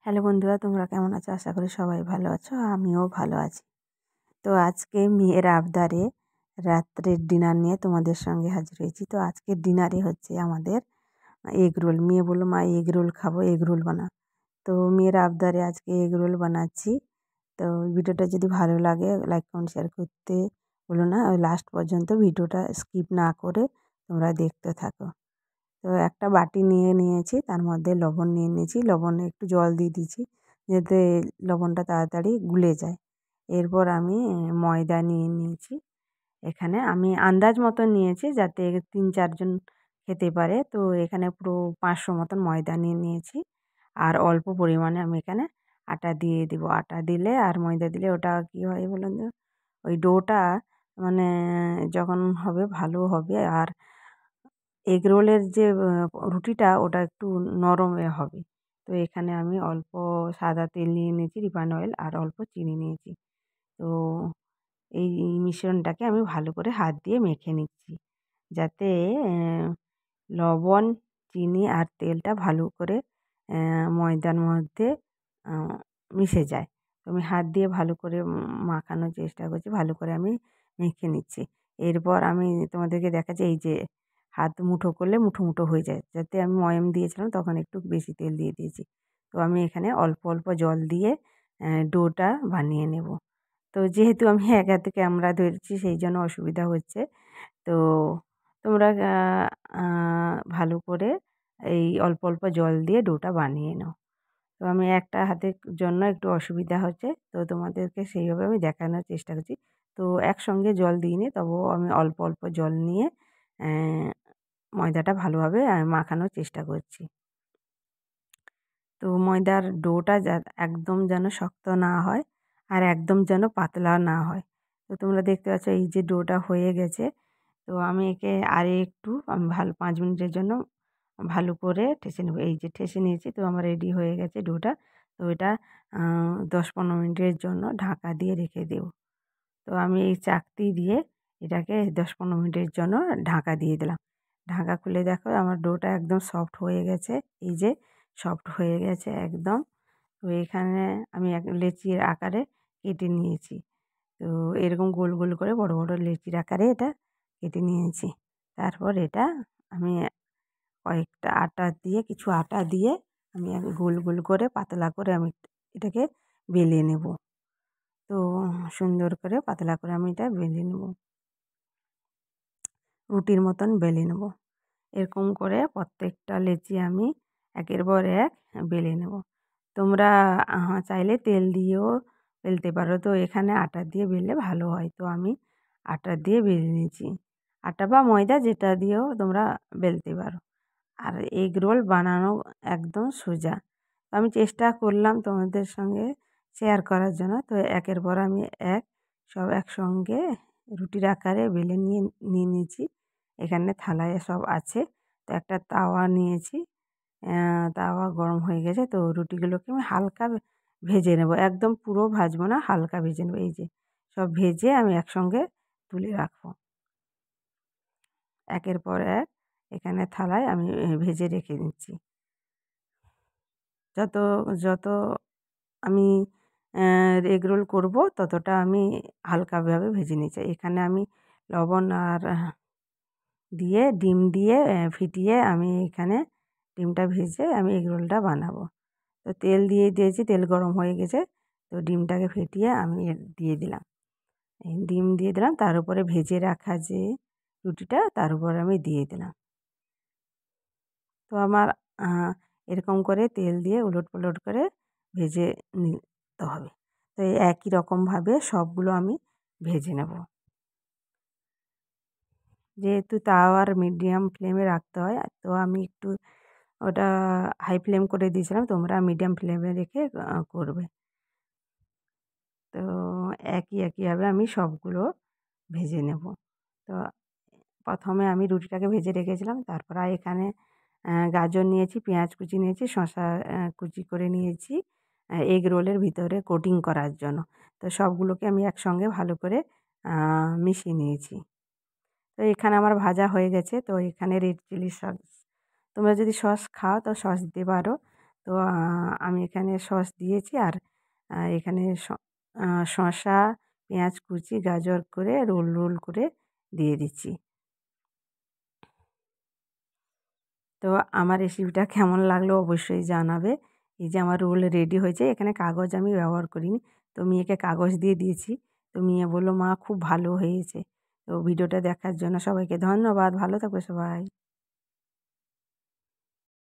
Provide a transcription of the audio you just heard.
Hello বন্ধুরা, তোমরা কেমন আছো? আশা করি সবাই ভালো আছো, আমিও ভালো আছি। তো আজকে মেয়ের আবদারে রাত্রের ডিনার নিয়ে তোমাদের সঙ্গে হাজির হয়েছি। তো আজকের ডিনারে হচ্ছে আমাদের এগ রোল। মেয়ে বললো, মা এগ রোল খাবো, এগ রোল বানা। তো মেয়ের আবদারে আজকে এগ রোল বানাচ্ছি। তো ভিডিওটা যদি ভালো লাগে লাইক কমেন্ট শেয়ার করতে বলো না, ওই লাস্ট পর্যন্ত ভিডিওটা স্কিপ না করে তোমরা দেখতে থাকো। তো একটা বাটি নিয়ে নিয়েছি, তার মধ্যে লবণ নিয়ে নিয়েছি, লবণে একটু জল দিয়ে দিয়েছি যাতে লবণটা তাড়াতাড়ি গুলে যায়। এরপর আমি ময়দা নিয়ে নিয়েছি। এখানে আমি আন্দাজ মতো নিয়েছি যাতে 3-4 জন খেতে পারে। তো এখানে পুরো 500 মতন ময়দা নিয়ে নিয়েছি। আর অল্প পরিমাণে আমি এখানে আটা দিয়ে দেবো। আটা দিলে আর ময়দা দিলে ওটা কী হয় বলুন তো, ওই ডোটা মানে যখন হবে ভালো হবে। আর এগ রোলের যে রুটিটা ওটা একটু নরম হবে। তো এখানে আমি অল্প সাদা তেল নিয়ে নিয়েছি, রিফাইন্ড অয়েল, আর অল্প চিনি নিয়েছি। তো এই মিশ্রণটাকে আমি ভালো করে হাত দিয়ে মেখে নিচ্ছি যাতে লবণ, চিনি আর তেলটা ভালো করে ময়দার মধ্যে আ মিশে যায়। তো আমি হাত দিয়ে ভালো করে মাখানোর চেষ্টা করছি, ভালো করে আমি মেখে নিচ্ছি। এরপর আমি তোমাদেরকে দেখাচ্ছি, এই যে হাত মুঠো করলে মুঠো, মুঠো হয়ে যায়। যাতে আমি ময়াম দিয়েছিলাম তখন একটু বেশি তেল দিয়ে দিয়েছি। তো আমি এখানে অল্প, অল্প জল দিয়ে ডোটা বানিয়ে নেব। তো যেহেতু আমি এক হাতে ক্যামেরা ধরছি সেই জন্য অসুবিধা হচ্ছে। তো তোমরা আ ভালো করে এই অল্প, অল্প জল দিয়ে ডোটা বানিয়ে নাও। তো আমি একটা হাতের জন্য একটু অসুবিধা হচ্ছে। তো তোমাদেরকে সেইভাবে আমি দেখানোর চেষ্টা করছি। তো একসঙ্গে জল দিইনি, তবুও আমি অল্প, অল্প জল নিয়ে অ্যা ময়দাটা ভালোভাবে মাখানোর চেষ্টা করছি। তো ময়দার ডোটা একদম যেন শক্ত না হয় আর একদম যেন পাতলা না হয়। তো তোমরা দেখতে পাচ্ছ এই যে ডোটা হয়ে গেছে। তো আমি একে আরেকটু আমি ভালো 5 মিনিটের জন্য ভালো করে ঠেসে নেব। এই যে ঠেসে নিয়েছি, তো আমার রেডি হয়ে গেছে ডোটা। তো এটা 10-15 মিনিটের জন্য ঢাকা দিয়ে রেখে দেব। তো আমি এই চাকতি দিয়ে এটাকে 10-15 মিনিটের জন্য ঢাকা দিয়ে দিলাম। ঢাকা খুলে দেখো আমার ডোটা একদম সফট হয়ে গেছে। এই যে সফট হয়ে গেছে একদম। তো এখানে আমি এক লেচির আকারে কেটে নিয়েছি। তো এরকম গোল, গোল করে বড়, বড় লেচির আকারে এটা কেটে নিয়েছি। তারপর এটা আমি কয়েকটা আটা দিয়ে, কিছু আটা দিয়ে আমি গোল, গোল করে পাতলা করে আমি এটাকে বেলে নেব। তো সুন্দর করে পাতলা করে আমি এটা বেলে নেব। রুটির মতন বেলে নেব। এরকম করে প্রত্যেকটা লেচি আমি একের পর এক বেলে নেব। তোমরা চাইলে তেল দিয়েও বেলতে পারো। তো এখানে আটা দিয়ে বেললে ভালো হয়। তো আমি আটা দিয়ে বেলে নিয়েছি। আটা বা ময়দা যেটা দিয়েও তোমরা বেলতে পারো। আর এগ রোল বানানো একদম সোজা। তো আমি চেষ্টা করলাম তোমাদের সঙ্গে শেয়ার করার জন্য। তো একের পর আমি এক সব একসঙ্গে রুটির আকারে বেলে নিয়ে নিয়েছি। এখানে থালায় সব আছে। তো একটা তাওয়া নিয়েছি। তাওয়া গরম হয়ে গেছে। তো রুটিগুলোকে আমি হালকা ভেজে নেব। একদম পুরো ভাজবো না, হালকা ভেজে নেব। এই যে সব ভেজে আমি একসঙ্গে তুলে রাখবো। একের পর এক এখানে থালায় আমি ভেজে রেখে দিচ্ছি। যত যত আমি এগ রোল করব ততটা আমি হালকাভাবে ভেজে নিচ্ছি। এখানে আমি লবণ আর দিয়ে ডিম দিয়ে ফিটিয়ে আমি এখানে ডিমটা ভেজে আমি এগ রোলটা বানাবো। তো তেল দিয়ে দিয়েছি, তেল গরম হয়ে গেছে। তো ডিমটাকে ফেটিয়ে আমি দিয়ে দিলাম। এই ডিম দিয়ে দিলাম, তার উপরে ভেজে রাখা যে রুটিটা তার উপরে আমি দিয়ে দিলাম। তো আমার আ এরকম করে তেল দিয়ে উলটপালট করে ভেজে নিতে হবে। তো এই একই রকমভাবে সবগুলো আমি ভেজে নেব। যেহেতু তাওয়ার মিডিয়াম ফ্লেমে রাখতে হয়, তো আমি একটু ওটা হাই ফ্লেম করে দিয়েছিলাম। তোমরা মিডিয়াম ফ্লেমে রেখে করবে। তো একইভাবে আমি সবগুলো ভেজে নেব। তো প্রথমে আমি রুটিটাকে ভেজে রেখেছিলাম। তারপর এখানে গাজর নিয়েছি, পেঁয়াজ কুচি নিয়েছি, শসা কুচি করে নিয়েছি এগ রোলের ভিতরে কোটিং করার জন্য। তো সবগুলোকে আমি একসঙ্গে ভালো করে আ মিশিয়ে নিয়েছি। তো এখানে আমার ভাজা হয়ে গেছে। তো এখানে রেড চিলি সস, তোমরা যদি সস খাও তো সস দিতে পারো। তো তো আমি এখানে সস দিয়েছি আর এখানে শসা, পেঁয়াজ কুচি, গাজর করে রোল রোল করে দিয়ে দিচ্ছি। তো আমার রেসিপিটা কেমন লাগলো অবশ্যই জানাবে। এই যে আমার রোল রেডি হয়েছে, এখানে কাগজ আমি ব্যবহার করিনি। তো মেয়েকে কাগজ দিয়ে দিয়েছি। তো মেয়ে বলল, "মা খুব ভালো হয়েছে।" তো ভিডিওটা দেখার জন্য সবাইকে ধন্যবাদ। ভালো থাকবে সবাই।